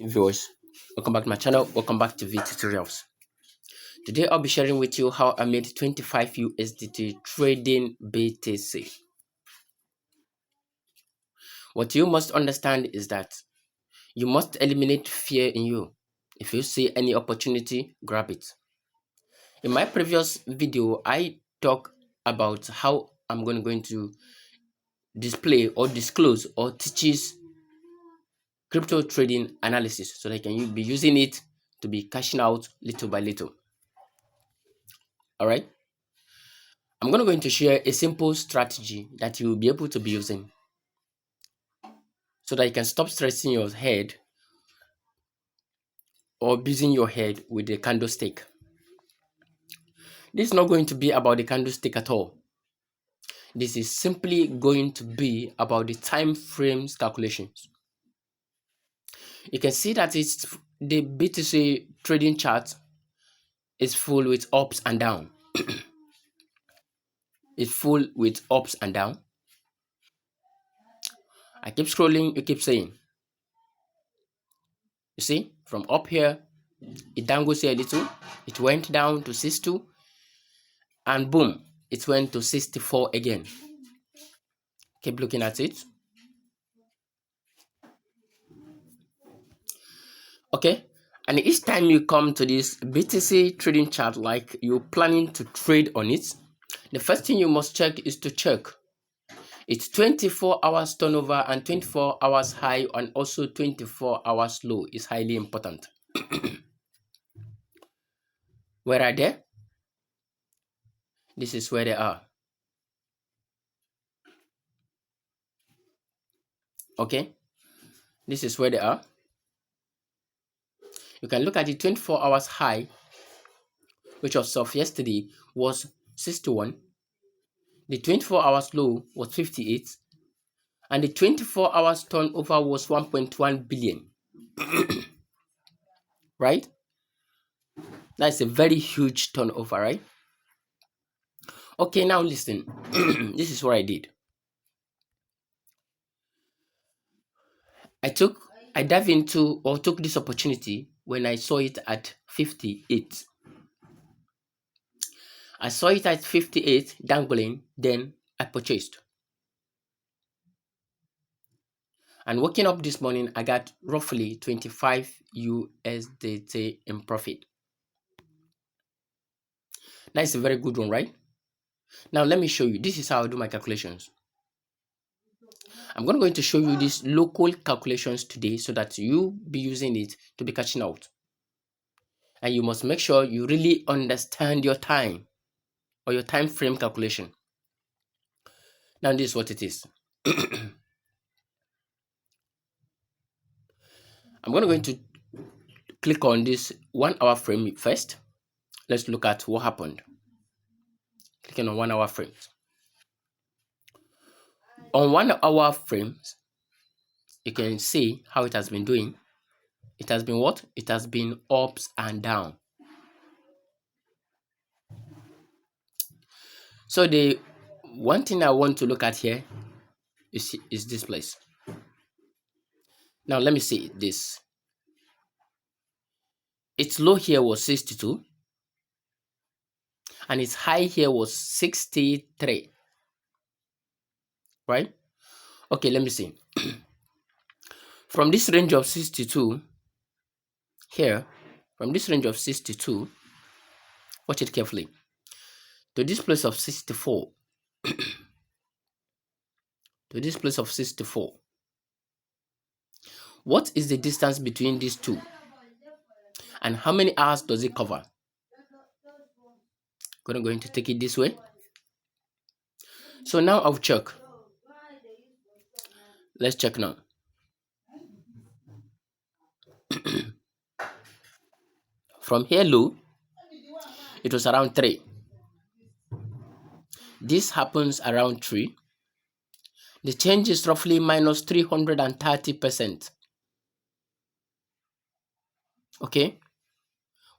Viewers, welcome back to my channel. Welcome back to V Tutorials. Today I'll be sharing with you how I made 25 USDT trading BTC. What you must understand is that you must eliminate fear in you. If you see any opportunity, grab it. In my previous video, I talked about how I'm going to display or disclose or teaches crypto trading analysis so that you can be using it to be cashing out little by little. All right. I'm going to share a simple strategy that you will be able to be using so that you can stop stressing your head or busing your head with the candlestick. This is not going to be about the candlestick at all. This is simply going to be about the time frames calculations. You can see that it's the BTC trading chart is full with ups and down. It's full with ups and down. I keep scrolling, you keep saying. You see, from up here, it down goes here a little. It went down to 62, and boom, it went to 64 again. Keep looking at it. Okay, and each time you come to this BTC trading chart, like you're planning to trade on it, the first thing you must check is to check it's 24 hours turnover and 24 hours high, and also 24 hours low is highly important. Where are they? This is where they are. Okay, this is where they are. You can look at the 24 hours high, which was of yesterday, was 61. The 24 hours low was 58. And the 24 hours turnover was 1.1 billion. Right? That's a very huge turnover, right? Okay, now listen. This is what I did. I dive into or took this opportunity when I saw it at 58. I saw it at 58 dangling, then I purchased. And waking up this morning, I got roughly 25 USDT in profit. That's a very good one, right? Now let me show you. This is how I do my calculations. I'm going to show you these local calculations today so that you be using it to be catching out. And you must make sure you really understand your time or your time frame calculation. Now this is what it is. I'm going to click on this 1 hour frame first. Let's look at what happened. Clicking on 1 hour frames. On 1 hour frames, you can see how it has been doing. It has been what? It has been ups and down. So the one thing I want to look at here is this place. Now let me see this. Its low here was 62 and its high here was 63, right? Okay, let me see. From this range of 62 here, from this range of 62, watch it carefully, to this place of 64, to this place of 64, what is the distance between these two? And how many hours does it cover? I'm going to take it this way. So now I'll check. Let's check now. From here low, it was around 3. This happens around 3. The change is roughly minus 330%. Okay,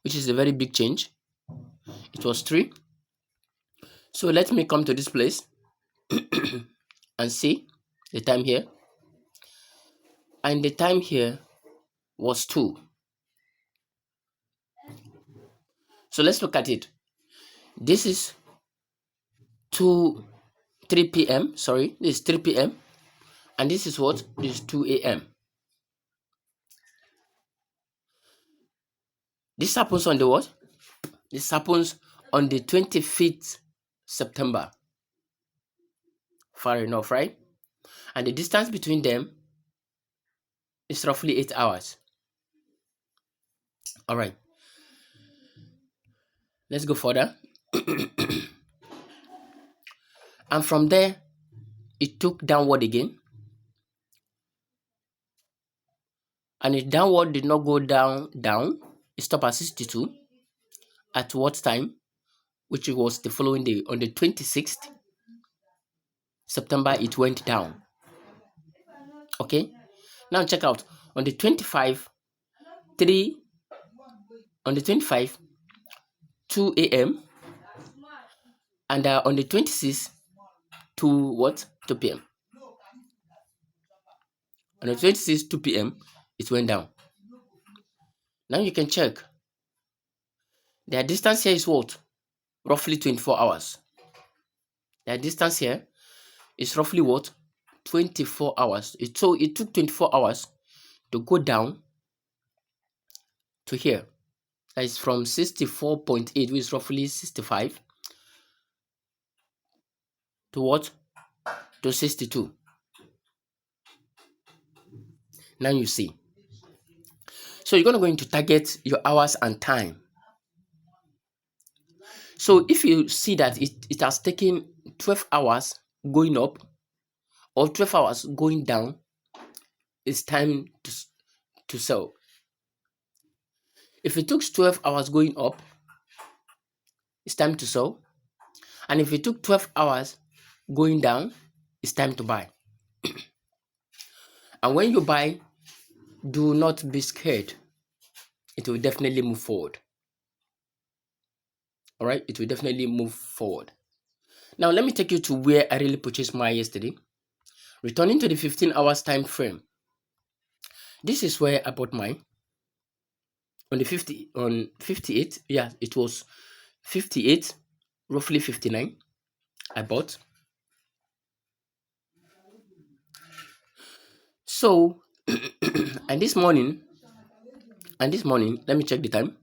which is a very big change. It was 3. So let me come to this place and see the time here. And the time here was 2. So let's look at it. This is 3 p.m. Sorry, this is 3 p.m. And this is what? This is 2 a.m. This happens on the what? This happens on the 25th September. Far enough, right? And the distance between them is roughly 8 hours. All right. Let's go further. And from there, it took downward again. And it downward did not go down. It stopped at 62. At what time? Which was the following day. On the 26th September, it went down. Okay. Now check out. On the 25, 2 a.m. and on the 26th, 2 p.m. On the 26th, 2 p.m., it went down. Now you can check. Their distance here is what? Roughly 24 hours. Their distance here is roughly what? 24 hours. So it took 24 hours to go down to here. That is from 64.8, which is roughly 65, to what? To 62. Now you see. So you're going to go into target your hours and time. So if you see that it has taken 12 hours going up or 12 hours going down, it's time to sell. If it took 12 hours going up, it's time to sell. And if it took 12 hours going down, it's time to buy. And when you buy, do not be scared. It will definitely move forward. All right, it will definitely move forward. Now, let me take you to where I really purchased mine yesterday. Returning to the 15 hours time frame. This is where I bought mine. On 58, yeah, it was 58, roughly 59. I bought. So, and this morning, let me check the time.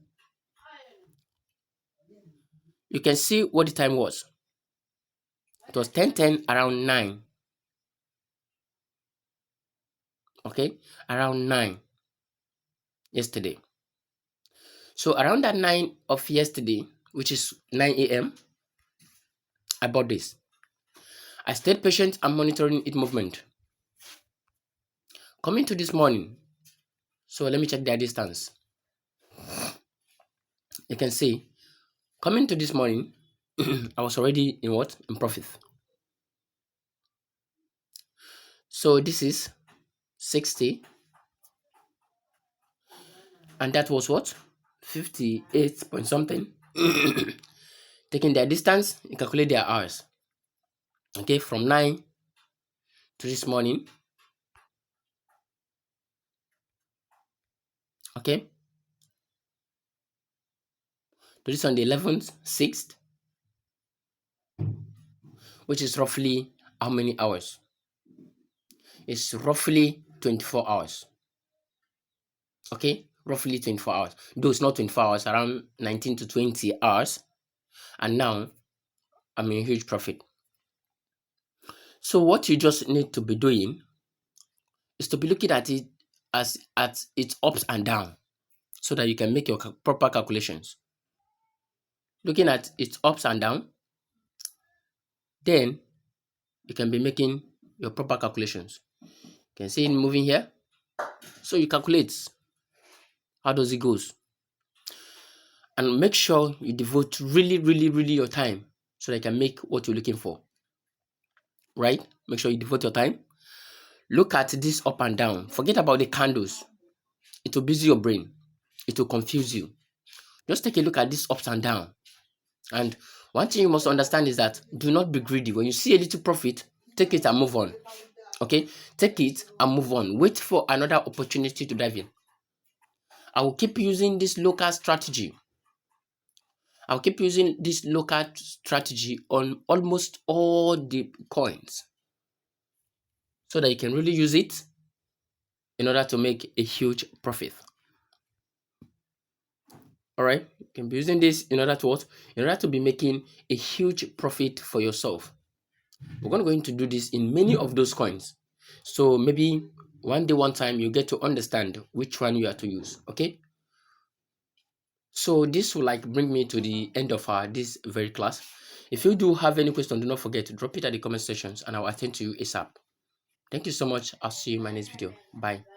You can see what the time was. It was 10:10, around 9. Okay, around 9 yesterday. So around that 9 of yesterday, which is 9 a.m., I bought this. I stayed patient and monitoring its movement. Coming to this morning, so let me check their distance. You can see, coming to this morning, I was already in what? In profit. So this is 60. And that was what? 58 point something. Taking their distance, you calculate their hours. Okay, from 9 to this morning. Okay. To this on the 11th, 6th, which is roughly how many hours? It's roughly 24 hours. Okay, roughly 24 hours. Though it's not 24 hours, around 19 to 20 hours. And now I'm in huge profit. So what you just need to be doing is to be looking at it as at its ups and downs so that you can make your proper calculations. Looking at its ups and downs, then you can be making your proper calculations. You can see it moving here. So you calculate how does it goes. And make sure you devote really your time so that you can make what you're looking for. Right? Make sure you devote your time. Look at this up and down. Forget about the candles. It will busy your brain. It will confuse you. Just take a look at this ups and down. And one thing you must understand is that do not be greedy. When you see a little profit, take it and move on. Okay? Take it and move on. Wait for another opportunity to dive in. I will keep using this local strategy. I'll keep using this local strategy on almost all the coins so that you can really use it in order to make a huge profit. All right, you can be using this in order to what? In order to be making a huge profit for yourself. We're going to do this in many of those coins. So maybe one day, one time, you get to understand which one you are to use. Okay. So this will like bring me to the end of this very class. If you do have any question, do not forget to drop it at the comment sections and I'll attend to you ASAP. Thank you so much. I'll see you in my next video. Bye.